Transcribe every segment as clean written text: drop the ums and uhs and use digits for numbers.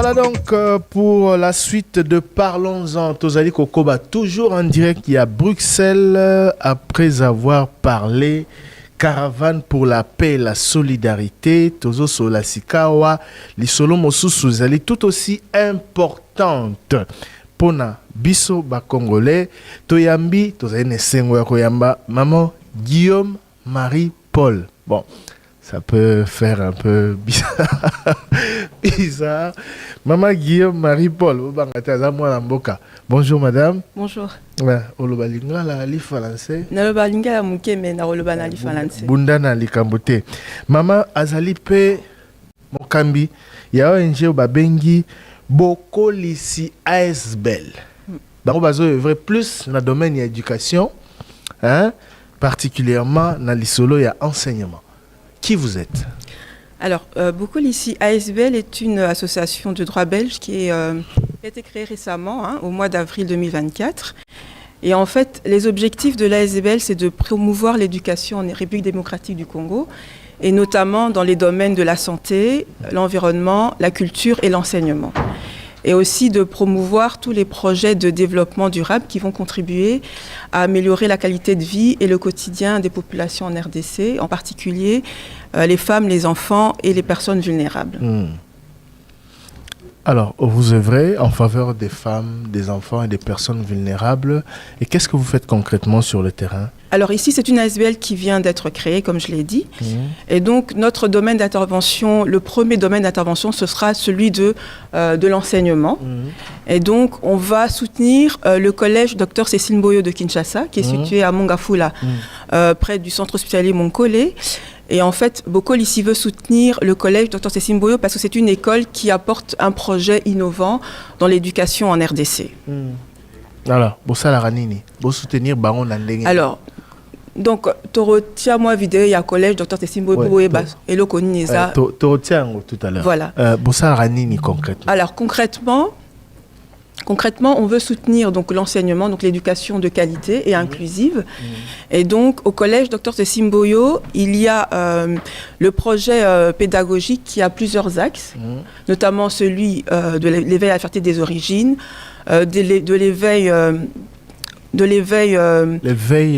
Voilà donc pour la suite de Parlons-en. Tozali Kokoba, toujours en direct à Bruxelles, après avoir parlé caravane pour la paix et la solidarité. Tozo Sola Sikawa, les solo mosusu zali tout aussi importante. Pona biso ba Congolais, Toyambi, Tozali Nesengo ya Koyamba, maman Guillaume Marie Paul. Bon. Ça peut faire un peu bizarre. Maman Guillaume Marie-Paul. Bonjour madame. Bonjour. Olobalinga la li français. Na lobalinga ya muke me na oloba na li français. Bunda na li kambote. Maman azali pe mokambi ya ONG babengi Bokolisi ASBEL. Bango bazo œuvrer plus dans le domaine de l'éducation, hein, particulièrement dans l'isolo et enseignement. Qui vous êtes? Alors, Bokolisi ASBEL est une association de droit belge qui a été créée récemment, au mois d'avril 2024. Et en fait, les objectifs de l'ASBEL, c'est de promouvoir l'éducation en République démocratique du Congo, et notamment dans les domaines de la santé, l'environnement, la culture et l'enseignement. Et aussi de promouvoir tous les projets de développement durable qui vont contribuer à améliorer la qualité de vie et le quotidien des populations en RDC, en particulier les femmes, les enfants et les personnes vulnérables. Alors, vous œuvrez en faveur des femmes, des enfants et des personnes vulnérables. Et qu'est-ce que vous faites concrètement sur le terrain? Alors ici, c'est une ASBL qui vient d'être créée, comme je l'ai dit. Et donc, notre domaine d'intervention, le premier domaine d'intervention, ce sera celui de l'enseignement. Et donc, on va soutenir le collège Dr Cécile Mboyo de Kinshasa, qui est situé à Mongafula, près du centre hospitalier Monkole. Et en fait, Bokol ici veut soutenir le collège Dr Cécile Mboyo parce que c'est une école qui apporte un projet innovant dans l'éducation en RDC. Alors, vous soutenir Baron Landeng. Alors, donc, Torotia, moi, vidéo, il y a un collège Dr Cécile Mboyo et le Konineza. Torotia, tout à l'heure. Voilà. Bossa Ranini, concrètement. Alors, concrètement, on veut soutenir donc l'enseignement, donc l'éducation de qualité et inclusive. Et donc, au collège Dr Cécile Mboyo, il y a le projet pédagogique qui a plusieurs axes, notamment celui de l'éveil à la fierté des origines, l'éveil,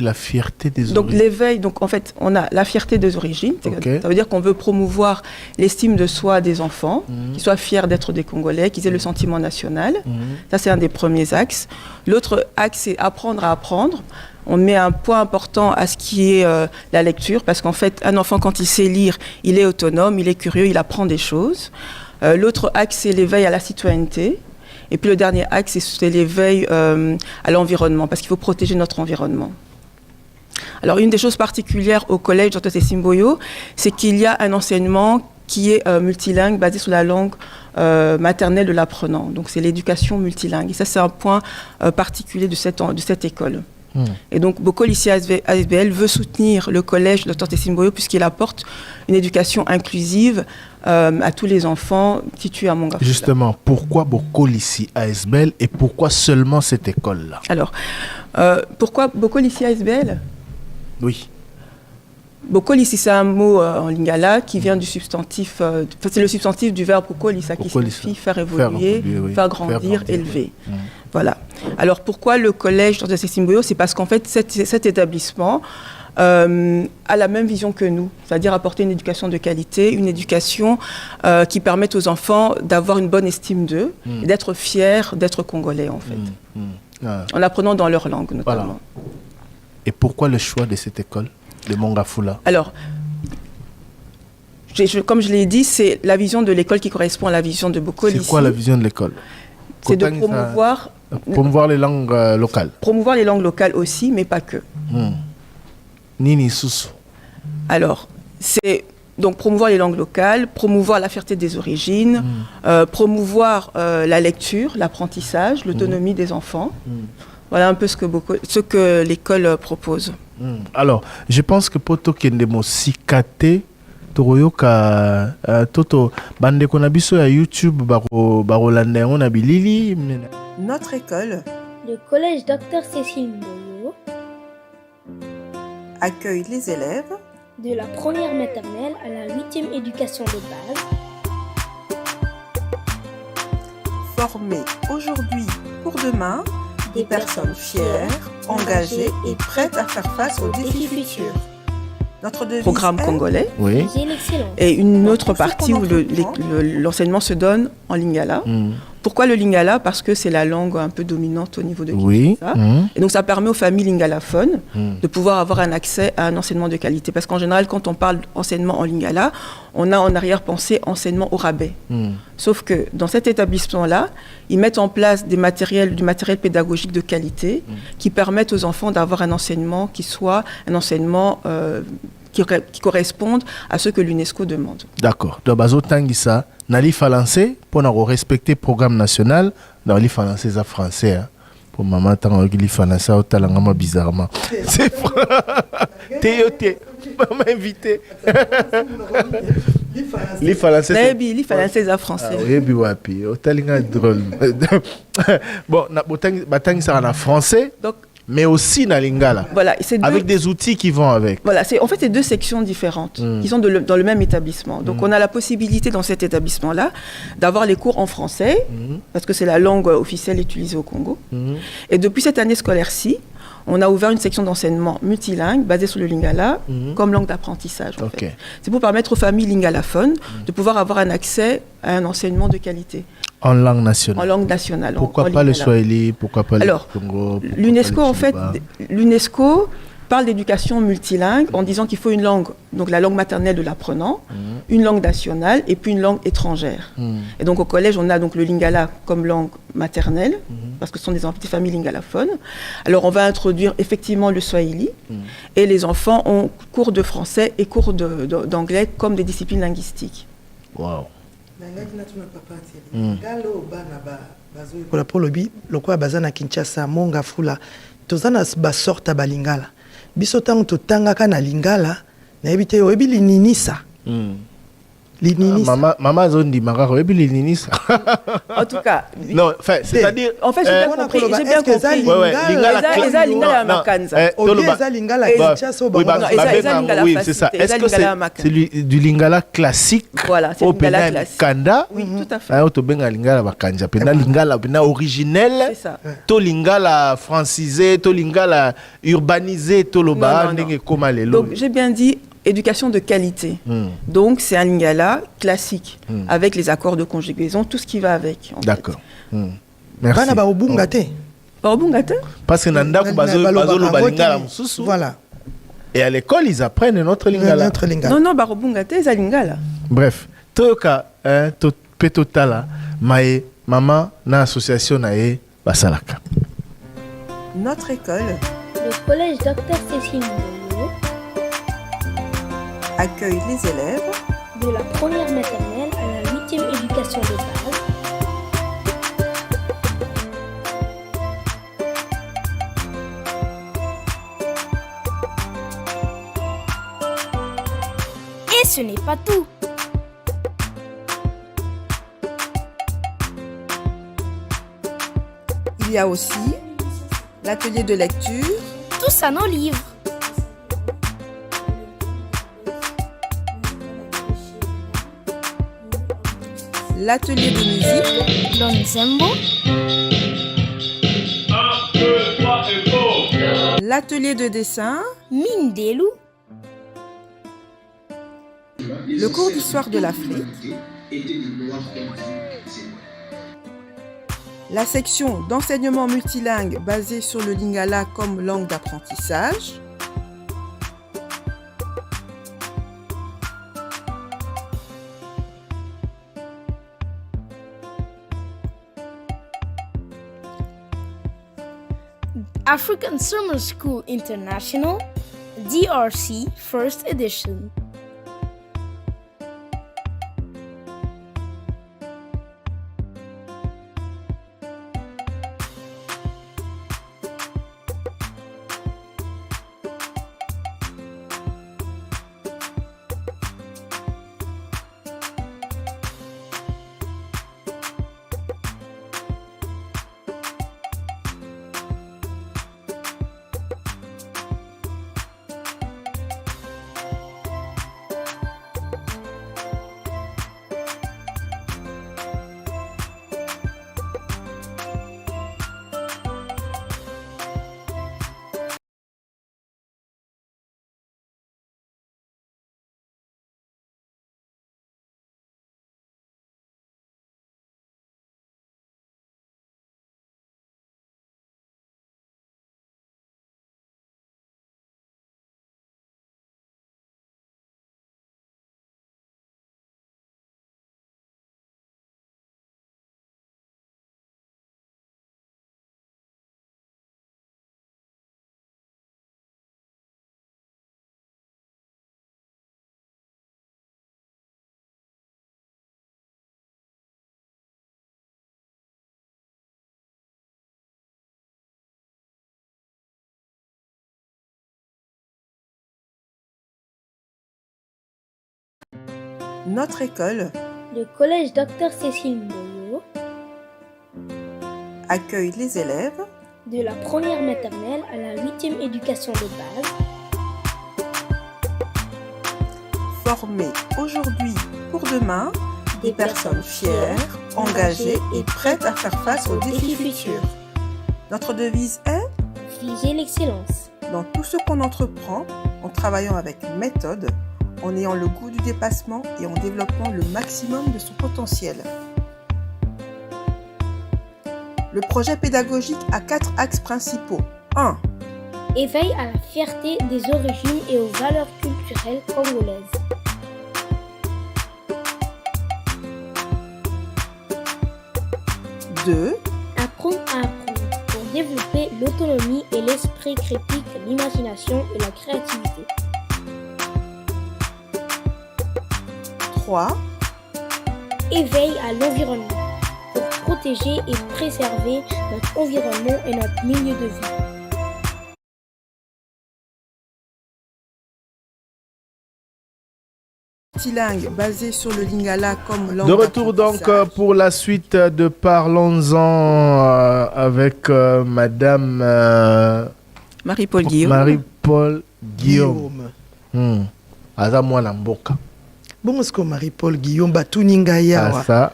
la fierté des origines. Donc l'éveil, donc en fait, on a la fierté des origines. Okay. Ça veut dire qu'on veut promouvoir l'estime de soi des enfants, qu'ils soient fiers d'être des Congolais, qu'ils aient le sentiment national. Ça, c'est un des premiers axes. L'autre axe, c'est apprendre à apprendre. On met un point important à ce qui est la lecture, parce qu'en fait, un enfant, quand il sait lire, il est autonome, il est curieux, il apprend des choses. L'autre axe, c'est l'éveil à la citoyenneté. Et puis le dernier axe, c'est l'éveil à l'environnement, parce qu'il faut protéger notre environnement. Alors une des choses particulières au collège Dr Cécile Mboyo, c'est qu'il y a un enseignement qui est multilingue, basé sur la langue maternelle de l'apprenant. Donc c'est l'éducation multilingue. Et ça, c'est un point particulier de cette école. Et donc, Bokolisi ASBL veut soutenir le collège Dr Cécile Mboyo puisqu'il apporte une éducation inclusive à tous les enfants situés à Mongafula. Justement, pourquoi Bokolisi ASBL et pourquoi seulement cette école-là? Alors, pourquoi Bokolisi ASBL? Oui. Bokolisi, c'est un mot en lingala qui vient du substantif, c'est le substantif du verbe kokolisa qui signifie faire évoluer, faire grandir, élever. Voilà. Alors pourquoi le collège Dr Cécile Mboyo? C'est parce qu'en fait cet établissement a la même vision que nous, c'est-à-dire apporter une éducation de qualité, une éducation qui permette aux enfants d'avoir une bonne estime d'eux et d'être fiers d'être congolais en fait, en apprenant dans leur langue notamment. Voilà. Et pourquoi le choix de cette école de Mongafula? Alors, comme je l'ai dit, c'est la vision de l'école qui correspond à la vision de Bokolisi. C'est quoi la vision de l'école? C'est de promouvoir les langues locales. Promouvoir les langues locales aussi, mais pas que. Nini Soussou. Alors, c'est donc promouvoir les langues locales, promouvoir la fierté des origines, promouvoir la lecture, l'apprentissage, l'autonomie des enfants. Voilà un peu ce que l'école propose. Alors, je pense que poto kendemo sikate toroyoka toto bande konabiso ya YouTube baro lande on a bilili. Notre école, le collège Dr Cécile Mboyo, accueille les élèves de la première maternelle à la 8e éducation de base Former aujourd'hui pour demain des personnes fières, engagées et prêtes à faire face aux défis futurs. Notre programme congolais et une autre partie où l'enseignement se donne en lingala. Pourquoi le lingala? Parce que c'est la langue un peu dominante au niveau de Kinshasa. Et donc ça permet aux familles lingalaphones de pouvoir avoir un accès à un enseignement de qualité. Parce qu'en général, quand on parle d'enseignement en lingala, on a en arrière-pensée enseignement au rabais. Sauf que dans cet établissement-là, ils mettent en place du matériel pédagogique de qualité qui permettent aux enfants d'avoir un enseignement qui soit un enseignement qui correspondent à ce que l'UNESCO demande. D'accord. Donc, bazo tangisa, nali français pour nous respecter le programme national, dans les français à français. Hein. Pour maman, tant que les français au talangama bizarrement. C'est T. Maman invité. Les français. Les français à français. Oui, biwapi. Au talinga drôle. Bon, batang ça en français. Donc mais aussi dans lingala. Voilà, avec des outils qui vont avec. Voilà, en fait, c'est deux sections différentes qui sont dans le même établissement. Donc, on a la possibilité dans cet établissement-là d'avoir les cours en français, parce que c'est la langue officielle utilisée au Congo. Et depuis cette année scolaire-ci, on a ouvert une section d'enseignement multilingue basée sur le lingala comme langue d'apprentissage. En fait. C'est pour permettre aux familles lingalaphones de pouvoir avoir un accès à un enseignement de qualité. En langue nationale. En langue nationale. Pourquoi pas le swahili? Pourquoi pas le Congo? L'UNESCO, en fait, l'UNESCO parle d'éducation multilingue en disant qu'il faut une langue, donc la langue maternelle de l'apprenant, une langue nationale et puis une langue étrangère. Et donc au collège, on a donc le lingala comme langue maternelle, parce que ce sont des familles lingalaphones. Alors on va introduire effectivement le swahili et les enfants ont cours de français et cours d'anglais comme des disciplines linguistiques. Wow. Pour le quoi bazana Kinshasa monga fula tozana ba sorta balingala biso tango to tangaka na lingala na ebite oyebi lininisa Maman zondi mara oyebi lininisa. En tout cas, non, enfin, c'est-à-dire en fait j'ai bien compris. Oui, c'est ça. Est-ce que c'est du lingala classique? Voilà, c'est lingala classique. Kanda? Oui, tout à fait. Auto benga lingala bakanja, pena lingala pena originel. C'est ça. To lingala francisé, to lingala urbanisé, to loba ndenge koma lelo. Donc j'ai bien dit éducation de qualité. Donc, c'est un lingala classique, avec les accords de conjugaison, tout ce qui va avec. D'accord. Merci. Parce que nanda lingala mususu. Voilà. Et à l'école, ils apprennent notre lingala. Non, barobungate, c'est lingala. Bref, toka, petotala, mae, maman, na association nae, basalaka. Notre école, le collège Dr Cécile Mboyo, accueille les élèves de la première maternelle à la 8e éducation de base. Et ce n'est pas tout. Il y a aussi l'atelier de lecture. Tout ça nos livres. L'atelier de musique. Don Zembo. L'atelier de dessin. Mindelu. Le cours d'histoire de l'Afrique. La section d'enseignement multilingue basée sur le lingala comme langue d'apprentissage. African Summer School International, DRC First Edition. Notre école, le collège Dr Cécile Mboyo, accueille les élèves de la première maternelle à la 8e éducation de base, formés aujourd'hui pour demain, des personnes fières, engagées et prêtes à faire face aux défis futurs. Notre devise est viser l'excellence. dans tout ce qu'on entreprend, en travaillant avec méthode, en ayant le goût du dépassement et en développant le maximum de son potentiel. Le projet pédagogique a 4 axes principaux. 1. Éveil à la fierté des origines et aux valeurs culturelles congolaises. 2. Apprendre à apprendre pour développer l'autonomie et l'esprit critique, l'imagination et la créativité. 3. Éveil à l'environnement pour protéger et préserver notre environnement et notre milieu de vie. Multilingue basé sur le lingala comme langue De retour donc pour la suite de Parlons-en avec Madame Marie-Paul Guillaume. Marie-Paul Guillaume. Aza mwana mboka. Bon, est-ce que Marie-Paul Guillaume Batuninga yawa? Ça.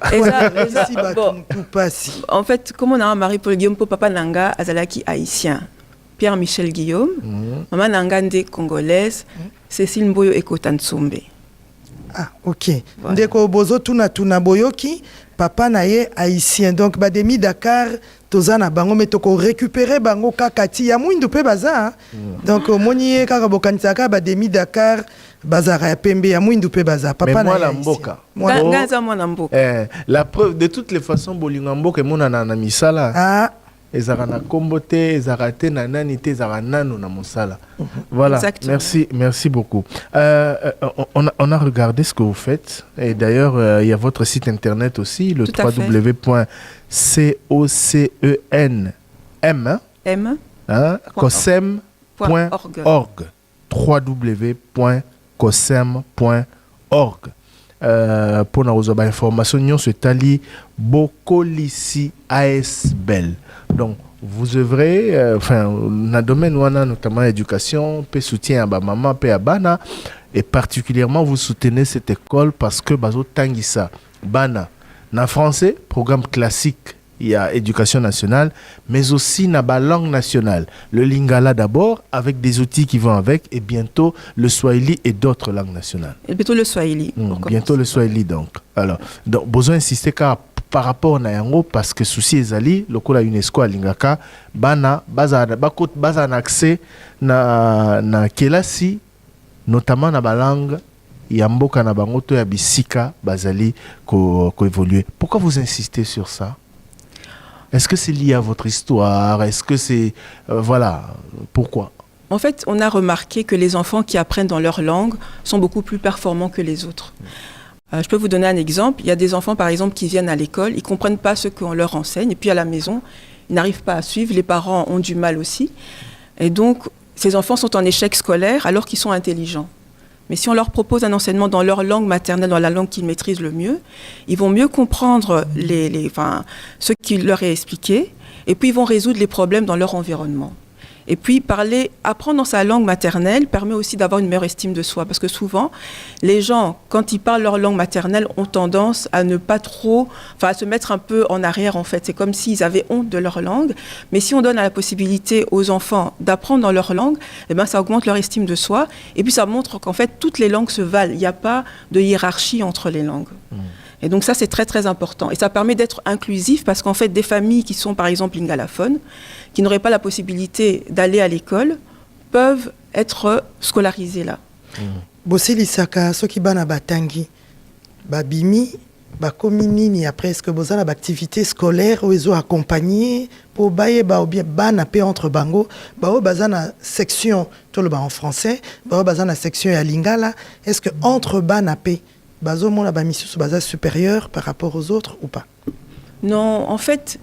En fait, comment on a Marie-Paul Guillaume pour papa nanga azalaki haïtien. Pierre-Michel Guillaume, maman nanga ndé congolaise, Cécile Mboyo Ekotansombe. Ah, ok. Voilà. Ndeko bozo tuna boyoki, papa na ye haïtien. Donc, bademi Dakar, tozana bango, mais toko récupérer bango kakati. Ya mwindu pe baza. Donc, moniye kaka bokanisaka bademi Dakar, bazara ya pembe, ya mwindu pe baza. Papa mais na moi mboka. Gaza mwana mboka. La preuve, de toutes les façons, bolinga mboka, mona na misala. Ah. Ezara na kombote, ezara te na nani te, ezara nano na mosala. Voilà, merci beaucoup. On a regardé ce que vous faites, et d'ailleurs, il y a votre site internet aussi, le www.cosem.org. www.cosem.org. Pour nous avoir information sur Tali Bokolisi ASBEL. Donc, vous œuvrez, dans le domaine où on a notamment l'éducation, peut soutien à maman, peut à bana, et particulièrement vous soutenez cette école parce que bazo tangisa bana. En français, programme classique, il y a éducation nationale, mais aussi na ba langue nationale. Le lingala d'abord, avec des outils qui vont avec, et bientôt le swahili et d'autres langues nationales. Et bientôt le swahili. Bientôt le swahili donc. Alors, besoin d'insister car par rapport à yango parce que souci ezali lokola UNESCO alingaka bana baza na accès na kelasi notamment na balangue ya mboka na bango to ya bisika bazali ko évoluer. Pourquoi vous insistez sur ça? Est-ce que c'est lié à votre histoire? Est-ce que c'est voilà, pourquoi? En fait, on a remarqué que les enfants qui apprennent dans leur langue sont beaucoup plus performants que les autres. Je peux vous donner un exemple. Il y a des enfants, par exemple, qui viennent à l'école, ils ne comprennent pas ce qu'on leur enseigne. Et puis à la maison, ils n'arrivent pas à suivre. Les parents ont du mal aussi. Et donc, ces enfants sont en échec scolaire alors qu'ils sont intelligents. Mais si on leur propose un enseignement dans leur langue maternelle, dans la langue qu'ils maîtrisent le mieux, ils vont mieux comprendre ce qu'il leur est expliqué. Et puis, ils vont résoudre les problèmes dans leur environnement. Et puis, apprendre dans sa langue maternelle permet aussi d'avoir une meilleure estime de soi. Parce que souvent, les gens, quand ils parlent leur langue maternelle, ont tendance à ne pas trop, à se mettre un peu en arrière, en fait. C'est comme s'ils avaient honte de leur langue. Mais si on donne la possibilité aux enfants d'apprendre dans leur langue, eh ben, ça augmente leur estime de soi. Et puis, ça montre qu'en fait, toutes les langues se valent. Il n'y a pas de hiérarchie entre les langues. Et donc ça, c'est très, très important. Et ça permet d'être inclusif parce qu'en fait, des familles qui sont, par exemple, lingalophones, qui n'auraient pas la possibilité d'aller à l'école, peuvent être scolarisées là. Bosseli Saka, ceux qui bana batangi, babimi, bakomi nini après, est-ce que vous avez l'activité scolaire ou ils ont accompagné pour bailler ou bien bana pe entre bango, bao bazana section, tout le bas en français, bao bazana section à lingala, est-ce que entre bana pe bazo mon la mission sur base supérieure par rapport aux autres ou pas? Non, en fait,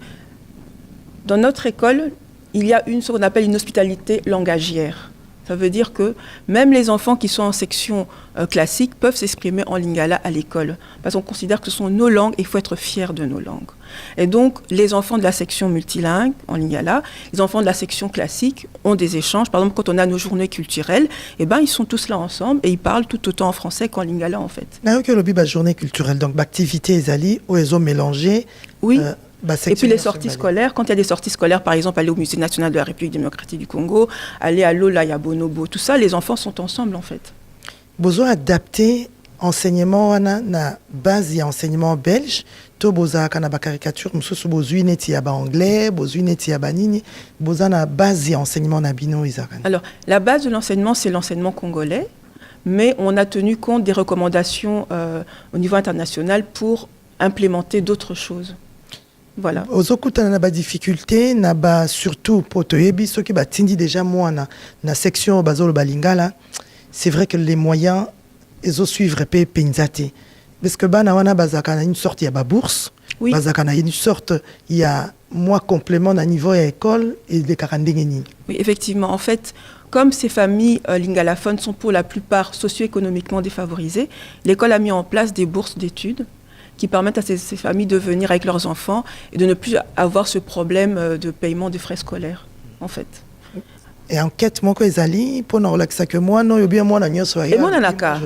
dans notre école, il y a ce qu'on appelle une hospitalité langagière. Ça veut dire que même les enfants qui sont en section classique peuvent s'exprimer en lingala à l'école. Parce qu'on considère que ce sont nos langues et il faut être fier de nos langues. Et donc, les enfants de la section multilingue en lingala, les enfants de la section classique ont des échanges. Par exemple, quand on a nos journées culturelles, eh ben, ils sont tous là ensemble et ils parlent tout autant en français qu'en lingala, en fait. D'ailleurs, que le journée culturelle, donc, l'activité, ils allient, où ils ont mélangé. Oui. Et puis les sorties scolaires, quand il y a des sorties scolaires, par exemple, aller au Musée national de la République démocratique du Congo, aller à l'Olaya Bonobo, tout ça, les enfants sont ensemble, en fait. Besoin adapter enseignement na base et enseignement belge, to boza kana ba caricature, mususu bozui neti ya ba anglais, bozui neti ya ba nini, boza na base et enseignement na bino izakana. Alors, la base de l'enseignement, c'est l'enseignement congolais, mais on a tenu compte des recommandations au niveau international pour implémenter d'autres choses. Voilà. Ozokutana na ba difficulté na ba surtout pour te yebi soki ba tindi déjà moi na section bazolo balingala, c'est vrai que les moyens ezo suivre pe penzate parce que bana wana bazaka na une sorte il y a ba bourse, oui. Bazaka na une sorte il y a moi complément à niveau à école et des karandengeni. Oui, effectivement, en fait, comme ces familles lingalaphones sont pour la plupart socio-économiquement défavorisées, l'école a mis en place des bourses d'études qui permettent à ces familles de venir avec leurs enfants et de ne plus avoir ce problème de paiement des frais scolaires, en fait. Et enquête, moi, ils allaient pour nous relaxer que moi, non, il y a bien moi, la soirée. Et moi, nanaka,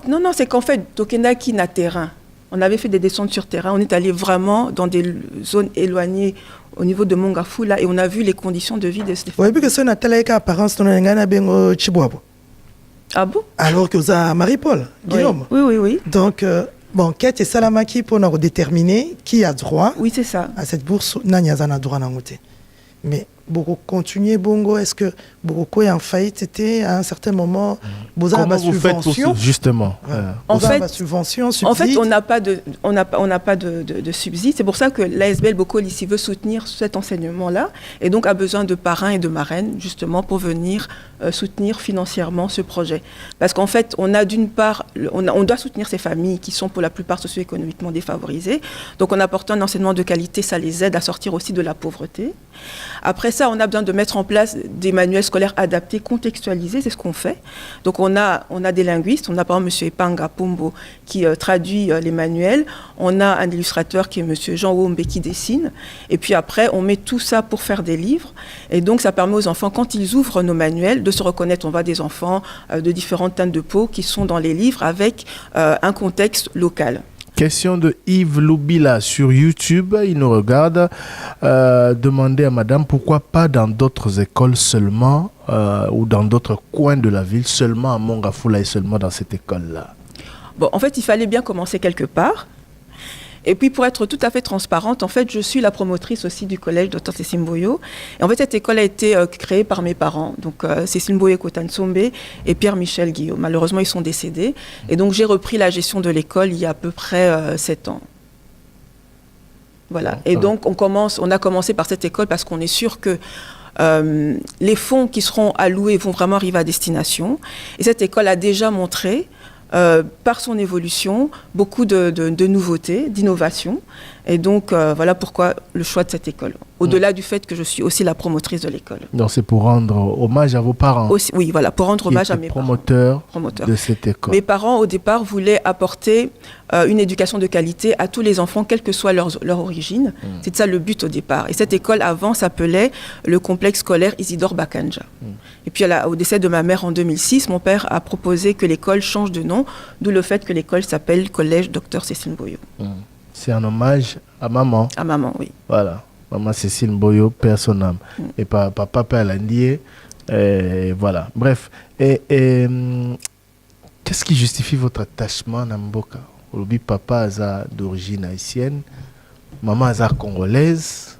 non, c'est qu'en fait, Tokenaki n'a terrain. On avait fait des descentes sur terrain, on est allé vraiment dans des zones éloignées au niveau de Mongafula et on a vu les conditions de vie de ces familles. Vous avez vu que c'est une telle apparence, on a bien Chiboabo. Ah bon? Alors que vous avez Marie-Paul, Guillaume. Oui. Donc, bon, Kate et Salamaki pour nous déterminer qui a droit c'est ça. À cette bourse. Nanyazana droit dans le mais beaucoup continuer bongo, est-ce que beaucoup est en faillite était à un certain moment comment vous faites pour justement en fait on n'a pas de subside, c'est pour ça que l'ASBL Bokol ici veut soutenir cet enseignement là et donc a besoin de parrains et de marraines justement pour venir soutenir financièrement ce projet parce qu'en fait on a d'une part on doit soutenir ces familles qui sont pour la plupart socio-économiquement défavorisées, donc en apportant un enseignement de qualité ça les aide à sortir aussi de la pauvreté. Après ça, on a besoin de mettre en place des manuels scolaires adaptés, contextualisés, c'est ce qu'on fait. Donc on a des linguistes, on a par exemple M. Epanga Pombo qui traduit les manuels, on a un illustrateur qui est M. Jean Wombe qui dessine, et puis après on met tout ça pour faire des livres, et donc ça permet aux enfants, quand ils ouvrent nos manuels, de se reconnaître. On voit des enfants de différentes teintes de peau qui sont dans les livres avec un contexte local. Question de Yves Loubila sur YouTube, il nous regarde. Demandez à madame pourquoi pas dans d'autres écoles seulement ou dans d'autres coins de la ville, seulement à Mongafula et seulement dans cette école-là. Bon, en fait, il fallait bien commencer quelque part. Et puis, pour être tout à fait transparente, en fait, je suis la promotrice aussi du collège Dr Cécile Mboyo. Et en fait, cette école a été créée par mes parents, donc Cécile Mboyo Kotansombe et Pierre-Michel Guillaume. Malheureusement, ils sont décédés. Et donc, j'ai repris la gestion de l'école il y a à peu près 7 ans. Voilà. Et donc, on a commencé par cette école parce qu'on est sûr que les fonds qui seront alloués vont vraiment arriver à destination. Et cette école a déjà montré par son évolution, beaucoup de nouveautés, d'innovations. Et donc, voilà pourquoi le choix de cette école. Au-delà du fait que je suis aussi la promotrice de l'école. Donc, c'est pour rendre hommage à vos parents. Aussi, oui, voilà, pour rendre hommage à mes promoteurs de cette école. Mes parents, au départ, voulaient apporter une éducation de qualité à tous les enfants, quelle que soit leur origine. C'est ça le but au départ. Et cette école, avant, s'appelait le complexe scolaire Isidore Bakanja. Et puis, au décès de ma mère en 2006, mon père a proposé que l'école change de nom, d'où le fait que l'école s'appelle Collège Dr Cécile Mboyo. C'est un hommage à maman. À maman, oui. Voilà. Maman Cécile Mboyo, père son âme. Et papa Père Landier. Voilà. Bref. Qu'est-ce qui justifie votre attachement à Mboka? Aujourd'hui, papa a d'origine haïtienne. Maman a congolaise.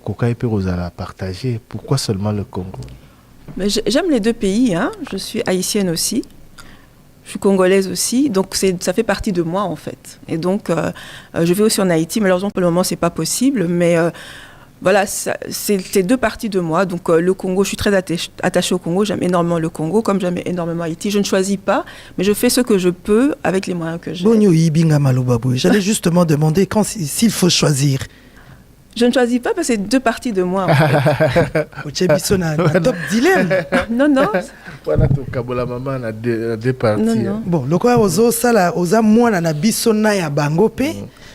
Koka et Rosa partagé. Pourquoi seulement le Congo? Mais j'aime les deux pays. Hein. Je suis haïtienne aussi. Je suis congolaise aussi, donc ça fait partie de moi en fait. Et donc, je vais aussi en Haïti, malheureusement pour le moment c'est pas possible, mais voilà, c'est deux parties de moi. Donc le Congo, je suis très attachée au Congo, j'aime énormément le Congo, comme j'aime énormément Haïti. Je ne choisis pas, mais je fais ce que je peux avec les moyens que j'ai. J'allais justement demander s'il faut choisir. Je ne choisis pas parce que c'est deux parties de moi. En fait. Top dilemme. Non. Maman a deux parties. Non. Bon, le quoi ozo sala oza mwana na biso na ya bango pe.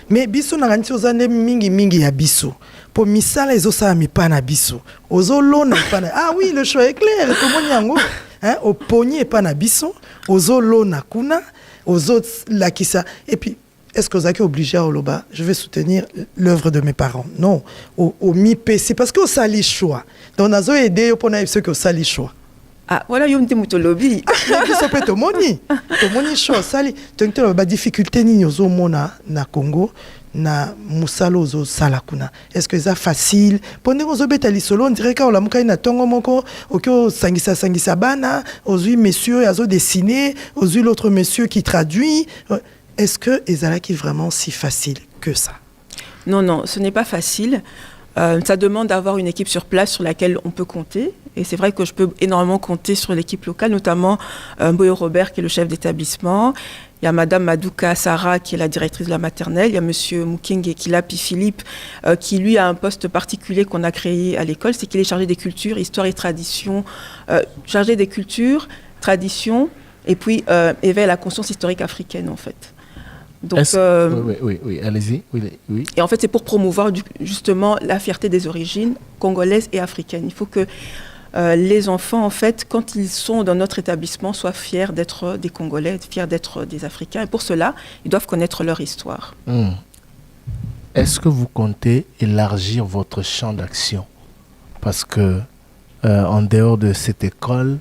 Mais biso na ganti oza ne mingi ya biso. Pour misala ezo sala mipa na biso. Ozo lona pa na. Ah oui, le choix est clair. Tout le monde yango. Hein, au pogné pa na biso. Ozo lona kuna. Ozo lakisa. Et puis est-ce que vous êtes obligé à Oloba, je vais soutenir l'œuvre de mes parents? Non. Au MIP, c'est parce que vous avez le choix. Donc, on a aidé pour ceux qui ont le choix. Ah, voilà, il y a un lobby. Tout le monde choix. Tu as des difficultés na Congo, na musalo zo salakuna. Est-ce que c'est facile? Pendant que vous êtes solo, on dirait que vous avez na tongo moko, ok, sangisa bana, ozu monsieur azo dessiné, ozu l'autre monsieur qui traduit. Est-ce que ezalaki vraiment si facile que ça? Non, ce n'est pas facile. Ça demande d'avoir une équipe sur place sur laquelle on peut compter. Et c'est vrai que je peux énormément compter sur l'équipe locale, notamment Mboyo Robert, qui est le chef d'établissement. Il y a Madame Madouka Sarah, qui est la directrice de la maternelle. Il y a Monsieur Mukenge Kilapi Philippe, qui lui a un poste particulier qu'on a créé à l'école. C'est qu'il est chargé des cultures, histoire et tradition. Chargé des cultures, traditions, et puis éveil à la conscience historique africaine, en fait. Donc, oui, allez-y. Oui. Et en fait, c'est pour promouvoir justement la fierté des origines congolaises et africaines. Il faut que les enfants, en fait, quand ils sont dans notre établissement, soient fiers d'être des Congolais, fiers d'être des Africains. Et pour cela, ils doivent connaître leur histoire. Est-ce que vous comptez élargir votre champ d'action? Parce que en dehors de cette école,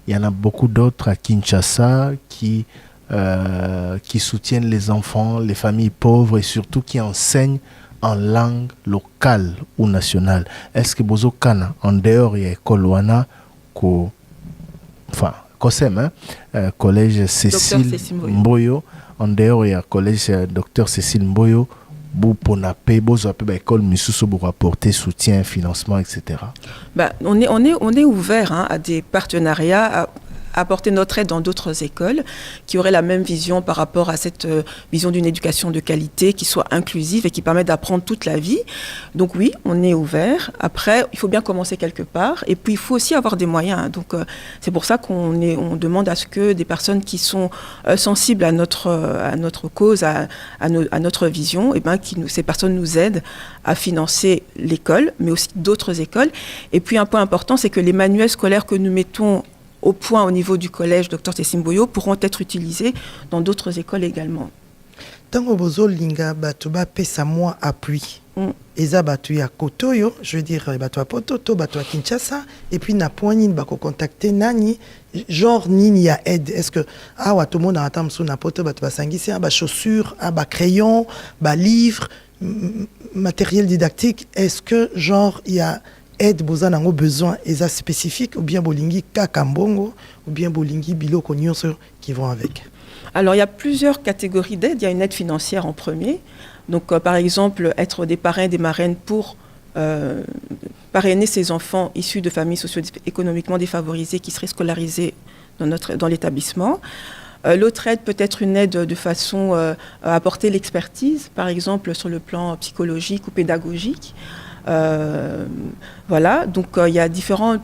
il y en a beaucoup d'autres à Kinshasa qui soutiennent les enfants, les familles pauvres et surtout qui enseignent en langue locale ou nationale. Est-ce que Bozo Kana, en dehors il y a école Wana, collège Cécile Mboyo, en dehors il y a collège Docteur Cécile Mboyo, Bouponape, Bozo Ape, école Misuso pour apporter soutien, financement, etc. On est ouvert à des partenariats, apporter notre aide dans d'autres écoles qui auraient la même vision par rapport à cette vision d'une éducation de qualité qui soit inclusive et qui permet d'apprendre toute la vie. Donc oui, on est ouvert. Après, il faut bien commencer quelque part et puis il faut aussi avoir des moyens. Donc c'est pour ça qu'on demande à ce que des personnes qui sont sensibles à notre cause, à notre vision, ces personnes nous aident à financer l'école, mais aussi d'autres écoles. Et puis un point important, c'est que les manuels scolaires que nous mettons au point au niveau du collège Dr Cécile Mboyo pourront être utilisés dans d'autres écoles également. Tango bozo linga bato ba pesa moi appui. Eza bato ya Kotoyo, je veux dire bato a Pototo, bato a Kinshasa et puis na point nini bako contacter nani genre nini ya aide. Est-ce que awa tout monde attend sous na poto bato ba sangisi ba chaussures, ba crayon, ba livre, matériel didactique. Est-ce que genre il y a aide boza nango besoin eza spécifique ou bien bolingi kakambongo ou bien bolingi biloko nyonso qui vont avec? Alors il y a plusieurs catégories d'aide. Il y a une aide financière en premier. Donc par exemple être des parrains, des marraines pour parrainer ces enfants issus de familles socio-économiquement défavorisées qui seraient scolarisés dans l'établissement. L'autre aide peut être une aide de façon à apporter l'expertise, par exemple sur le plan psychologique ou pédagogique. Voilà, donc il y a différents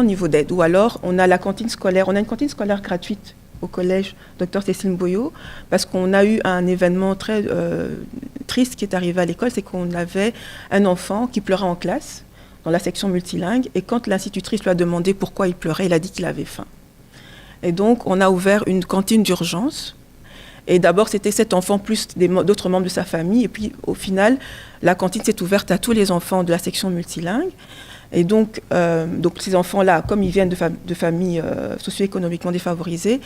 niveaux d'aide. Ou alors, on a la cantine scolaire. On a une cantine scolaire gratuite au collège Dr Cécile Mboyo parce qu'on a eu un événement très triste qui est arrivé à l'école, c'est qu'on avait un enfant qui pleurait en classe dans la section multilingue et quand l'institutrice lui a demandé pourquoi il pleurait, il a dit qu'il avait faim. Et donc, on a ouvert une cantine d'urgence. Et d'abord, c'était cet enfant plus d'autres membres de sa famille. Et puis, au final, la cantine s'est ouverte à tous les enfants de la section multilingue. Et donc ces enfants-là, comme ils viennent de familles socio-économiquement défavorisées,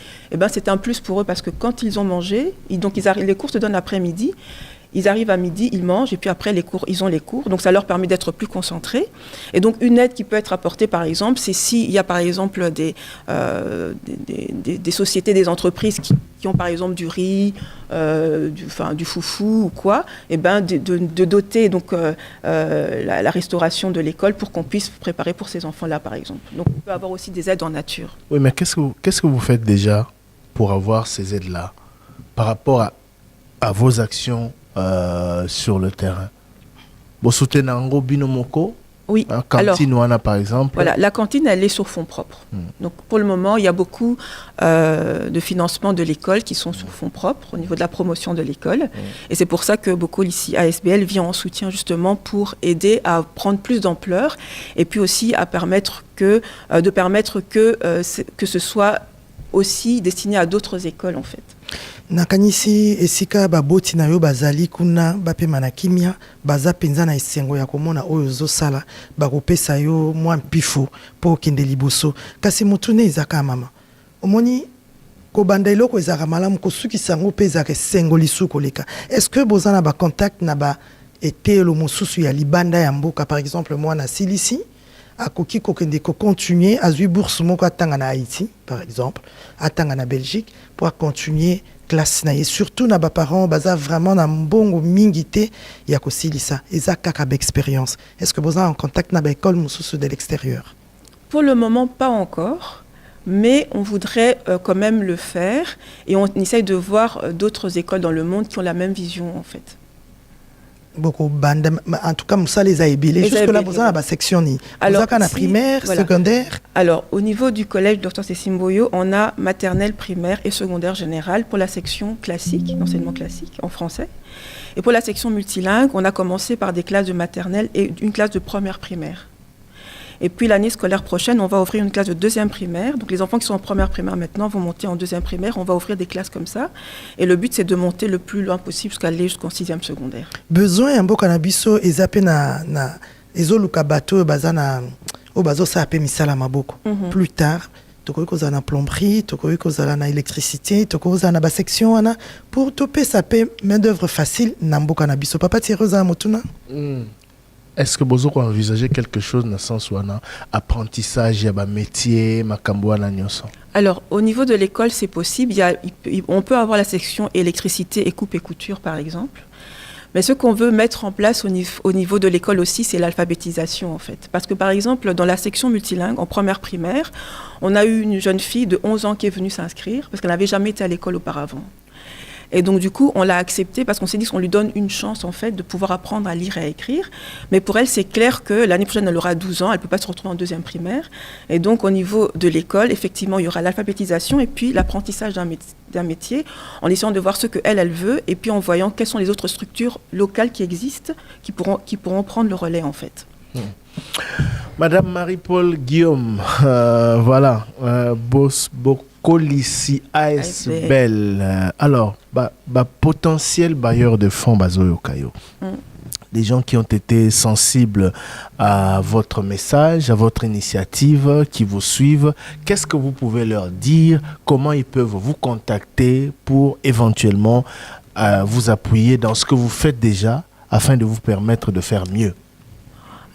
c'est un plus pour eux parce que quand ils ont mangé, les cours se donnent l'après-midi. Ils arrivent à midi, ils mangent, et puis après, ils ont les cours. Donc, ça leur permet d'être plus concentrés. Et donc, une aide qui peut être apportée, par exemple, c'est s'il y a, par exemple, des sociétés, des entreprises qui ont, par exemple, du riz, du foufou ou quoi, de doter donc, la restauration de l'école pour qu'on puisse préparer pour ces enfants-là, par exemple. Donc, on peut avoir aussi des aides en nature. Oui, mais qu'est-ce que vous faites déjà pour avoir ces aides-là par rapport à vos actions sur le terrain? Bo soutenango binomoko. Oui. Cantine wana par exemple. Voilà, la cantine elle est sur fonds propres. Donc pour le moment, il y a beaucoup de financements de l'école qui sont sur fonds propres au niveau de la promotion de l'école. Et c'est pour ça que beaucoup ici ASBL vient en soutien justement pour aider à prendre plus d'ampleur et puis aussi à permettre que ce soit aussi destiné à d'autres écoles en fait. Nakanisi esika baboti na yo bazali kuna bapema na kimia baza penza na esengo ya komona oyo zosala bakopesa yo mwa mpifo po kende liboso kasi mutune ezaka mama omoni kobanda eloko ezaka malamu kosukisa ngo pe ezaka esengo lisuko leka est-ce que bozana ba contact na ba etelo mosusu ya libanda ya mboka par exemple moi na Silisi akoki kokende ko continuer azui bourse moko atanga na Haïti par exemple atanga na Belgique pour continuer classe na et surtout na ba parents baza vraiment na mbongo mingité ya kosilisa eza kaka expérience est-ce que vous êtes en contact na ba école mosusu de l'extérieur? Pour le moment pas encore, mais on voudrait quand même le faire et on essaye de voir d'autres écoles dans le monde qui ont la même vision en fait. Beaucoup en tout cas ça les a ébillés jusque là vous avez la section ni alors vous avez primaire voilà. Secondaire. Alors au niveau du collège Dr Cécile Mboyo on a maternelle, primaire et secondaire générale pour la section classique, enseignement classique en français, et pour la section multilingue on a commencé par des classes de maternelle et une classe de première primaire. Et puis l'année scolaire prochaine, on va ouvrir une classe de deuxième primaire. Donc les enfants qui sont en première primaire maintenant vont monter en deuxième primaire. On va ouvrir des classes comme ça. Et le but, c'est de monter le plus loin possible jusqu'à aller jusqu'en sixième secondaire. Besoin un beau cannabiso et zappé na ezoluka bateau bazana au bazo ça appelle misala maboko. Plus tard, toko ko na plomberie, toko ko na électricité, toko na ba section ana pour toper ça paie main d'œuvre facile na mbo cannabiso. Papa tireuse à motuna. Est-ce que vous avez envisagé quelque chose dans le sens où on a apprentissage, métier, alors, au niveau de l'école, c'est possible. On peut avoir la section électricité et coupe et couture, par exemple. Mais ce qu'on veut mettre en place au niveau de l'école aussi, c'est l'alphabétisation, en fait. Parce que, par exemple, dans la section multilingue, en première primaire, on a eu une jeune fille de 11 ans qui est venue s'inscrire parce qu'elle n'avait jamais été à l'école auparavant. Et donc, du coup, on l'a accepté parce qu'on s'est dit qu'on lui donne une chance, en fait, de pouvoir apprendre à lire et à écrire. Mais pour elle, c'est clair que l'année prochaine, elle aura 12 ans, elle ne peut pas se retrouver en deuxième primaire. Et donc, au niveau de l'école, effectivement, il y aura l'alphabétisation et puis l'apprentissage d'un métier, en essayant de voir ce qu'elle veut et puis en voyant quelles sont les autres structures locales qui existent, qui pourront prendre le relais, en fait. Madame Marie-Paul Guillaume, voilà, Bokolissi ASBL. Alors, potentiel bailleur de fonds Bazoyo Kayo. Des gens qui ont été sensibles à votre message, à votre initiative, qui vous suivent. Qu'est-ce que vous pouvez leur dire? Comment ils peuvent vous contacter pour éventuellement vous appuyer dans ce que vous faites déjà afin de vous permettre de faire mieux?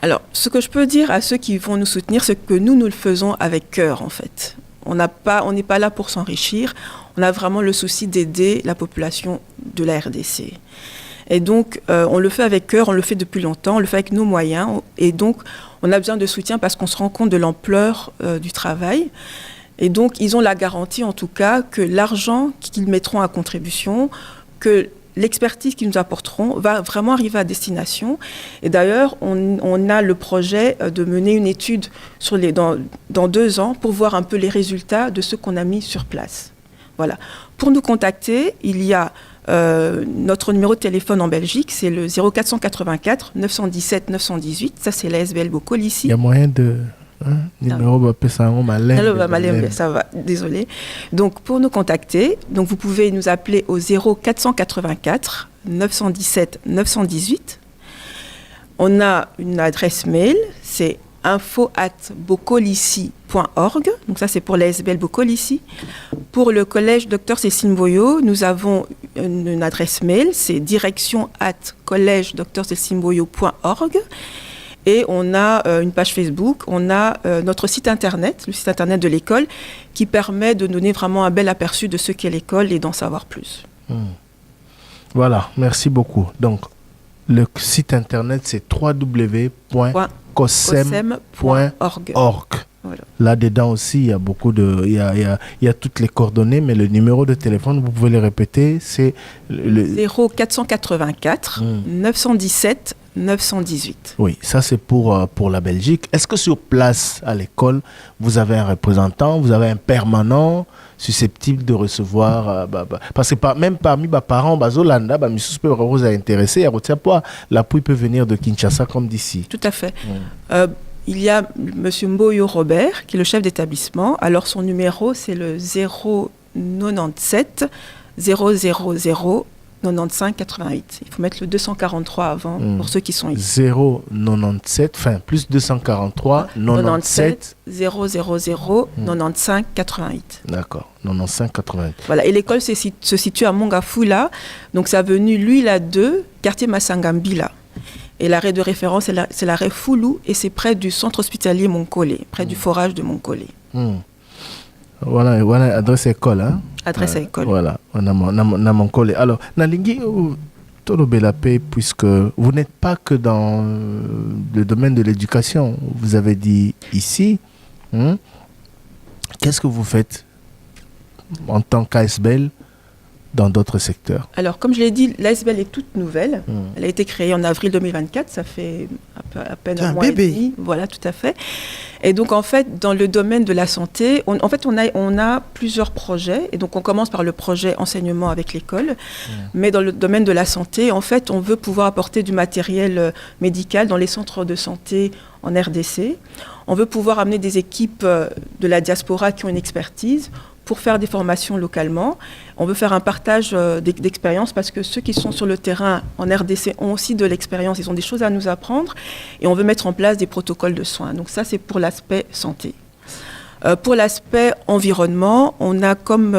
Alors, ce que je peux dire à ceux qui vont nous soutenir, c'est que nous le faisons avec cœur, en fait. On n'est pas là pour s'enrichir. On a vraiment le souci d'aider la population de la RDC. Et donc, on le fait avec cœur, on le fait depuis longtemps, on le fait avec nos moyens. Et donc, on a besoin de soutien parce qu'on se rend compte de l'ampleur du travail. Et donc, ils ont la garantie, en tout cas, que l'argent qu'ils mettront à contribution, que l'expertise qu'ils nous apporteront va vraiment arriver à destination. Et d'ailleurs, on a le projet de mener une étude dans 2 ans pour voir un peu les résultats de ce qu'on a mis sur place. Voilà. Pour nous contacter, il y a notre numéro de téléphone en Belgique, c'est le 0484 917 918. Ça, c'est la SBL Bokolissi. Il y a moyen de... numéro ça va, désolé. Donc pour nous contacter, donc vous pouvez nous appeler au 0484 917 918. On a une adresse mail, c'est info@bokolissi.org. Donc ça c'est pour la SBL Bokolissi. Pour le collège Dr Cécile Mboyo, nous avons une adresse mail, c'est direction@collège-drcécilemboyo.org. Et on a une page Facebook, on a notre site internet, le site internet de l'école, qui permet de donner vraiment un bel aperçu de ce qu'est l'école et d'en savoir plus. Voilà, merci beaucoup. Donc, le site internet, c'est www.cosem.org. Voilà. Là-dedans aussi, il y a beaucoup de... Il y a toutes les coordonnées, mais le numéro de téléphone, vous pouvez le répéter, c'est... 0484 917 918. Oui, ça c'est pour la Belgique. Est-ce que sur place à l'école, vous avez un représentant, vous avez un permanent susceptible de recevoir parce que même parmi les parents, Bazolanda, Missus peut vous intéresser, l'appui peut venir de Kinshasa comme d'ici. Tout à fait. Il y a M. Mboyo Robert, qui est le chef d'établissement. Alors son numéro, c'est le 097 000 95 88. Il faut mettre le 243 avant pour ceux qui sont ici. 097, enfin plus 243 97 000 95 88. D'accord, 95 88. Voilà, et l'école se situe à Mongafula, donc c'est avenue L'Huile 2, quartier Masangambila. Et l'arrêt de référence, c'est l'arrêt Foulou, et c'est près du centre hospitalier Moncolé, près du forage de Moncolé. Voilà, adresse école, hein? Adresse à école. Voilà, on a Moncolé. Alors, Nalingi, Tolobelapé, puisque vous n'êtes pas que dans le domaine de l'éducation, vous avez dit ici, qu'est-ce que vous faites en tant qu'ASBEL dans d'autres secteurs? Alors, comme je l'ai dit, l'ASBEL est toute nouvelle. Elle a été créée en avril 2024, ça fait à peine un mois et demi. Voilà, tout à fait. Et donc, en fait, dans le domaine de la santé, on a plusieurs projets. Et donc, on commence par le projet enseignement avec l'école. Mais dans le domaine de la santé, en fait, on veut pouvoir apporter du matériel médical dans les centres de santé en RDC. On veut pouvoir amener des équipes de la diaspora qui ont une expertise pour faire des formations localement. On veut faire un partage d'expérience parce que ceux qui sont sur le terrain en RDC ont aussi de l'expérience, ils ont des choses à nous apprendre et on veut mettre en place des protocoles de soins. Donc ça, c'est pour l'aspect santé. Pour l'aspect environnement, on a comme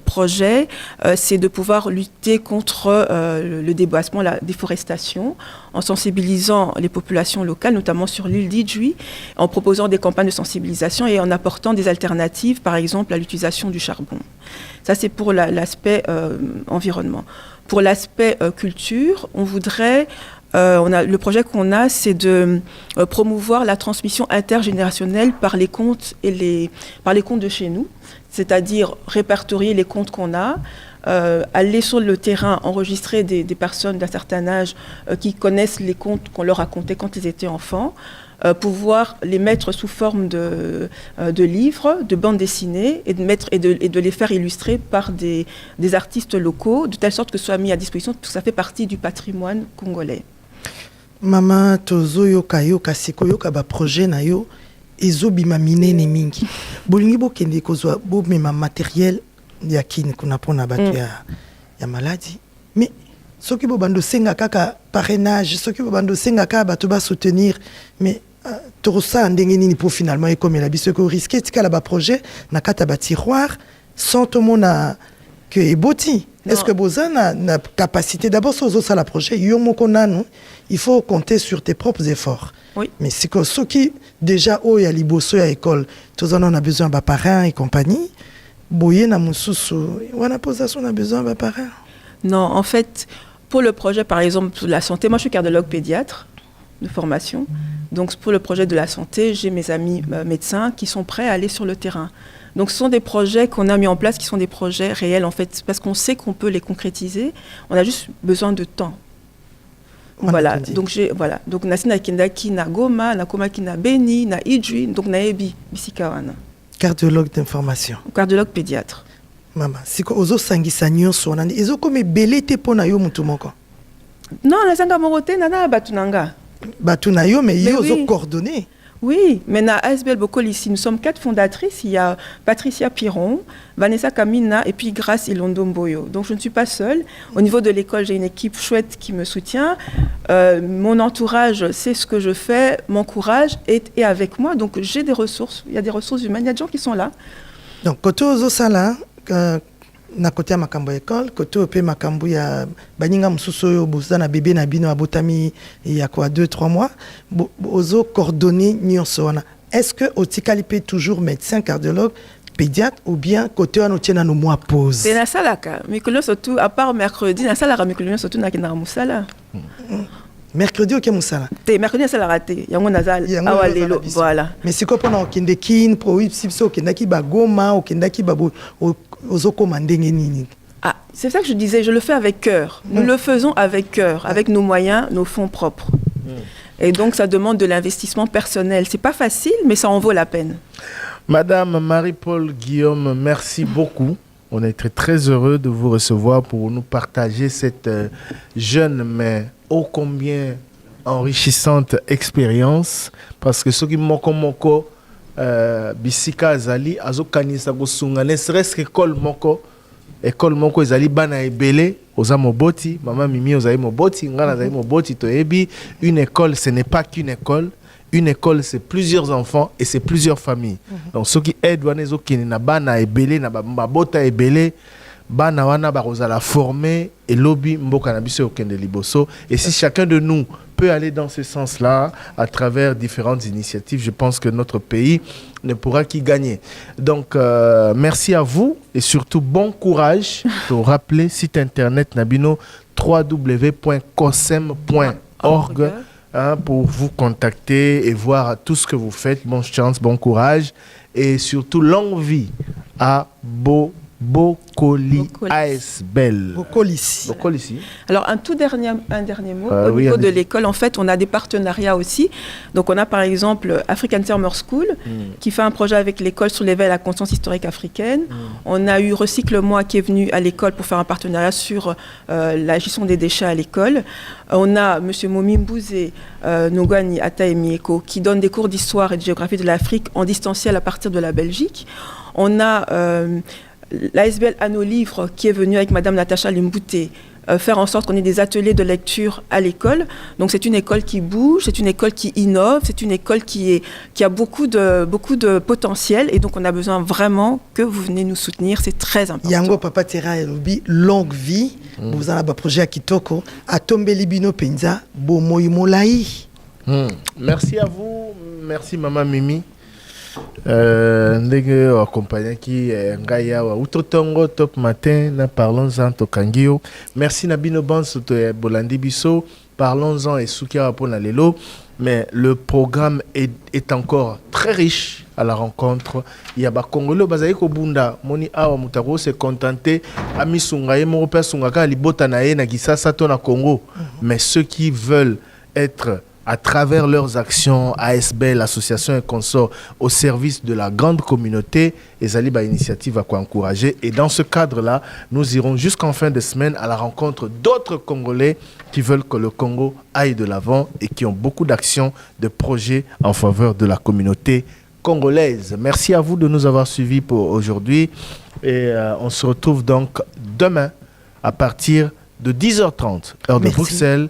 projet, c'est de pouvoir lutter contre le déboisement, la déforestation, en sensibilisant les populations locales, notamment sur l'île d'Idjouи, en proposant des campagnes de sensibilisation et en apportant des alternatives, par exemple à l'utilisation du charbon. Ça, c'est pour l'aspect environnement. Pour l'aspect culture, on voudrait... le projet qu'on a, c'est de promouvoir la transmission intergénérationnelle par les contes par les contes de chez nous, c'est-à-dire répertorier les contes qu'on a, aller sur le terrain, enregistrer des personnes d'un certain âge qui connaissent les contes qu'on leur racontait quand ils étaient enfants, pouvoir les mettre sous forme de livres, de bandes dessinées et de les faire illustrer par des artistes locaux, de telle sorte que ce soit mis à disposition, parce que ça fait partie du patrimoine congolais. Mama tozo yoka sikoyoka ba projet na yo ezobima minene mingi bolingi bokende kozwa bomema matériel ya kini kuna pona batu ya maladie mais soki bobando senga kaka parrainage soki bobando senga kaka batu ba soutenir mais torosa ndenge nini pour finalement ekomela biso ko risquer tika la ba projet na kata ba tiroir sans tout monde que eboti. Est-ce que Bozan na capacité d'abord sur le projet il faut compter sur tes propres efforts. Oui. Mais c'est que ceux qui déjà il y a liboso à l'école, tous on a besoin de parents et compagnie. Boyer na mususu, on a besoin de parents. Non, en fait, pour le projet par exemple de la santé, moi je suis cardiologue pédiatre de formation. Donc pour le projet de la santé, j'ai mes amis médecins qui sont prêts à aller sur le terrain. Donc ce sont des projets qu'on a mis en place qui sont des projets réels en fait, parce qu'on sait qu'on peut les concrétiser, on a juste besoin de temps. Voilà, donc Nasina Kendaki na Goma, na Komaki na Beni, na Idjui, donc na Ebi, Bisikawana. Cardiologue d'information. Cardiologue pédiatre. Maman, si ko ozo sangisa nyonso nani ezo comme belete pona yo mutu moko. Non, la sanga morote nana batunanga. Batuna yo mais yo ozo coordonner. Oui, mais à ASBEL Bokol ici, nous sommes 4 fondatrices. Il y a Patricia Piron, Vanessa Kamina et puis Grace Ilondo Mboyo. Donc je ne suis pas seule. Au niveau de l'école, j'ai une équipe chouette qui me soutient. Mon entourage sait ce que je fais, m'encourage et est avec moi. Donc j'ai des ressources. Il y a des ressources humaines. Il y a des gens qui sont là. Donc côté ozo sala na côté makambo école, côté opé makambo ya baninga mususu yo bozana bébé na bino abotami il y a quoi 2-3 mois ozo coordonner nyonso wana. Est-ce que otikali peut toujours médecin cardiologue pédiatre ou bien côté on tient nos mois pause? C'est la salaka. Mais que surtout à part mercredi, la salaka mais que surtout na kina musala. Mercredi ok musala. Te mercredi ça la raté. Yango nazal awalelo voilà. Mais c'est quoi pendant kinde kin pro ipsipso kindaki ba Goma ou kindaki ba ozo komande nini? Ah, c'est ça que je disais, je le fais avec cœur. Nous le faisons avec cœur, avec nos moyens, nos fonds propres. Et donc, ça demande de l'investissement personnel. C'est pas facile, mais ça en vaut la peine. Madame Marie-Paul Guillaume, merci beaucoup. On est très, très heureux de vous recevoir pour nous partager cette jeune mais ô combien enrichissante expérience. Parce que ceux qui moko bisika azali azokanisa kosunga ne serait-ce qu'école moko ezali bana ebele oza moboti mama mimi ozali moboti ngana zali moboti toyebi une école ce n'est pas qu'une école. Une école, c'est plusieurs enfants et c'est plusieurs familles. Donc, ceux qui aident, ceux qui na bana ebele, na babota ebele, bana wana barozala former et lobby mboka na biso okende liboso. Et si chacun de nous peut aller dans ce sens-là, à travers différentes initiatives, je pense que notre pays ne pourra qu'y gagner. Donc, merci à vous et surtout bon courage pour rappeler site internet Nabino www.cosem.org. Pour vous contacter et voir tout ce que vous faites. Bonne chance, bon courage et surtout longue vie à Bokoli ASBEL. Bokoli. Alors, un dernier mot. Au niveau de l'école, en fait, on a des partenariats aussi. Donc, on a par exemple African Summer School qui fait un projet avec l'école sur l'éveil à la conscience historique africaine. On a eu Recycle-moi qui est venu à l'école pour faire un partenariat sur la gestion des déchets à l'école. On a M. Momi Mbouzé, Nogani Ata et Mieko qui donne des cours d'histoire et de géographie de l'Afrique en distanciel à partir de la Belgique. On a l'ASBL à nos livres qui est venu avec Madame Natacha Limbouté faire en sorte qu'on ait des ateliers de lecture à l'école. Donc c'est une école qui bouge, c'est une école qui innove, c'est une école qui a beaucoup de potentiel et donc on a besoin vraiment que vous venez nous soutenir, c'est très important. Yango Papa Terra Elobi, longue vie, vous avez un projet à Kitoko, à Tombe Libino Penza, Bomoy Molaï. Merci à vous, merci Maman Mimi. Ndenge accompagné qui ngaya wa utotongo top matin na parlons-en tokangio. Merci Nabino Banso to Bolandi Biso, parlons-en et Soukia pour lelo. Mais le programme est encore très riche à la rencontre. Il y a ba Congolais bazali ko bunda moni awa mutako se contenter ami sunga ye mo pe sunga ka libota na ye na Kisasa to na Congo. Mais ceux qui veulent être à travers leurs actions, ASBL, l'association et consorts, au service de la grande communauté, les Aliba Initiative à quoi encourager. Et dans ce cadre-là, nous irons jusqu'en fin de semaine à la rencontre d'autres Congolais qui veulent que le Congo aille de l'avant et qui ont beaucoup d'actions, de projets en faveur de la communauté congolaise. Merci à vous de nous avoir suivis pour aujourd'hui. Et on se retrouve donc demain à partir de 10h30, heure de Bruxelles,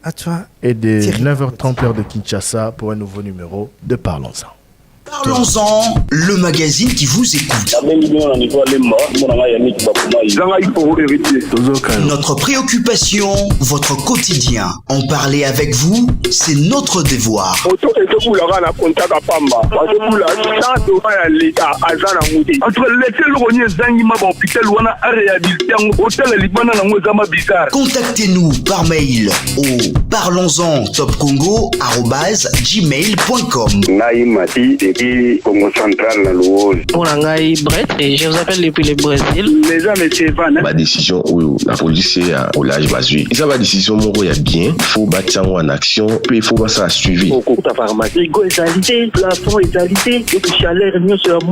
et de 9h30, heure de Kinshasa, pour un nouveau numéro de Parlons-en. Parlons-en, le magazine qui vous écoute. Notre préoccupation, votre quotidien. En parler avec vous, c'est notre devoir. Contactez-nous par mail au parlonsen@gmail.com. Congo Central na Louose. Pour Nangai Brett, et je vous appelle depuis le Brésil. Les gens, monsieur Van. Ma décision, oui, la police est au large basé. Ça va décision, mon gars, il y a bien. Il faut bâtir en action, puis il faut pas ça suivre. Au cours de la pharmacie, égalité, plafond, égalité, donc chaleur, nous sommes